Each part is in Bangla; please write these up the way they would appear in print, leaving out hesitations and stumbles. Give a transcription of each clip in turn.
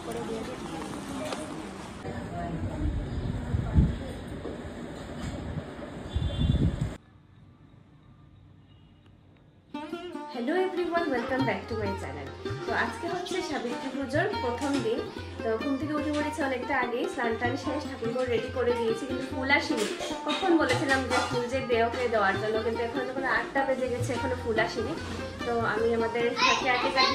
করে দিয়ে দিই। Hello everyone, welcome back to my channel. তো আজকে হচ্ছে সাবিত্রী পুজোর প্রথম দিন। তো ঘুম থেকে উঠে পড়েছে অনেকটা আগেই, স্নান টান শেষ, ঠাকুরঘর রেডি করে দিয়েছি, কিন্তু ফুল আসেনি। কখন বলেছিলাম যে ফুল যে দেওকে দেওয়ার জন্য, কিন্তু এখন যখন 8টা বেজে গেছে এখনো ফুল আসেনি। তো আমি আমাদের কেয়ারটেকার,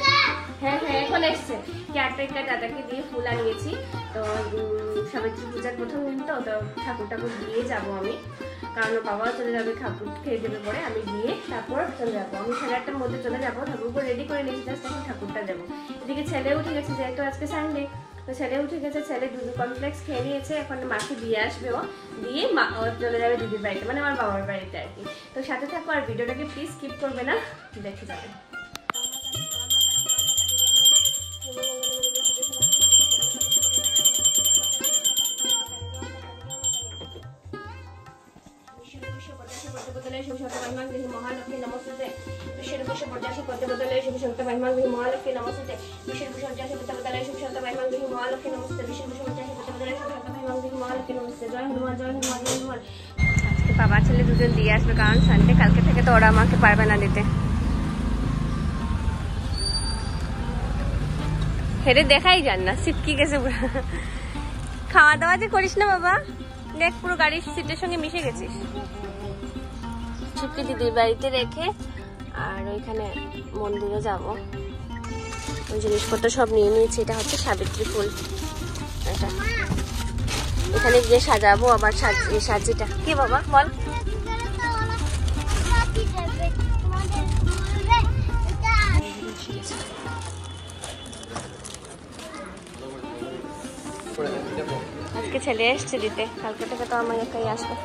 হ্যাঁ এখন এসছে, কেয়ারটেকার দাদাকে দিয়ে ফুল আনিয়েছি। তো সাবিত্রী পূজার প্রথম দিন তো ঠাকুর দিয়ে যাব আমি, কারণ বাবাও চলে যাবে, ঠাকুর খেয়ে দেবে পরে, আমি দিয়ে তারপর চলে যাবো। আমি 8:30টার মধ্যে চলে যাবো, ঠাকুরকে রেডি করে নিয়েছি, জাস্ট এখন ঠাকুরটা দেবো। এদিকে ছেলে উঠে গেছে, যেহেতু আজকে সানডে, তো ছেলে উঠে গেছে, ছেলে দুধ কমপ্লেক্স খেয়ে নিয়েছে, এখন মাকে দিয়ে আসবে, ও দিয়ে মা চলে যাবে দিদির বাড়িতে, মানে আমার বাবার বাড়িতে আর কি। তো সাথে থাকো, আর ভিডিওটাকে প্লিজ স্কিপ করবে না, দেখে যাবে। মহালক্ষ্মী নমস্তে, বিশ্বের বসে পর্যাশী করতে বদলে শুভ সন্ত মহিমা মহালক্ষ্মী নমস্তে, বিশ্বের বসে পর্যাশী করতে বদলে শুভ সন্ত মহিমা মহালক্ষ্মী নমস্তে, বিশ্বের বসে পর্যাশী করতে বদলে শুভ সন্ত মহিমা মহালক্ষ্মী নমস্তে। জয় হনুমান, জয় হনুমান, জয় হনুমান। আজকে বাবা ছেলে দুজন দিয়ে আসবে, কারণ সানডে, কালকে থেকে তো ওরা আমাকে পারবে না দিতে। হেরে দেখাই যান না, সিটকি গেছে পুরো। খাওয়া দাওয়া যে করিস না বাবা, দেখ পুরো গাড়ির সিটের সঙ্গে মিশে গেছিস। ছুটকি দিদির বাড়িতে রেখে আর ওইখানে মন্দিরে যাব, ওই জিনিসপত্র সব নিয়ে নিয়েছি। এটা হচ্ছে সাবিত্রী ফুল, এটা এখানে গিয়ে সাজাবো আবার। সাজিটা কি বাবা বল? আজকে ছেলে এসছে দিতে, কালকে থেকে তো আমার একাই আসবে।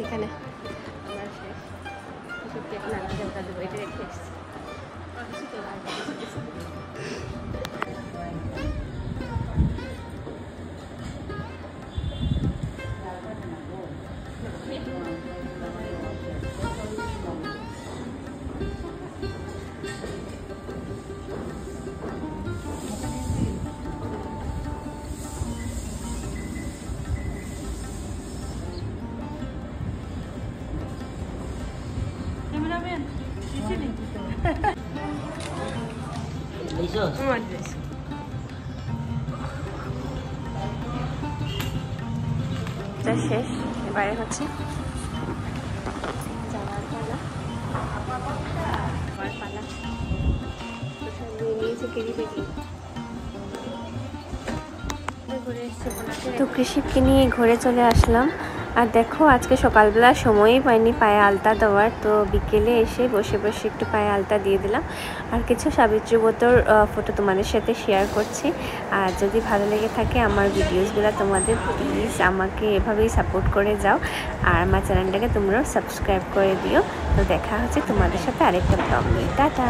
এখানে আমার শেষ, সত্যি এখন আলাদা দেবতা দেবো, এটা রেখে এসছি। শেষ, এবারে হচ্ছে যাওয়ার পালা। তো কৃষিকে নিয়ে ঘুরে চলে আসলাম। আর দেখো আজকে সকালবেলা সময়ই পাইনি পায়ে আলতা দেওয়ার, তো বিকেলে এসে বসে বসে একটু পায়ে আলতা দিয়ে দিলাম। আর কিছু সাবিত্রী ব্রতর ফটো তোমাদের সাথে শেয়ার করছি। আর যদি ভালো লেগে থাকে আমার ভিডিওসগুলো তোমাদের, প্লিজ আমাকে এভাবেই সাপোর্ট করে যাও, আর আমার চ্যানেলটাকে তোমরাও সাবস্ক্রাইব করে দিও। তো দেখা হচ্ছে তোমাদের সাথে আরেকটা ব্লগ নিয়ে। টাটা।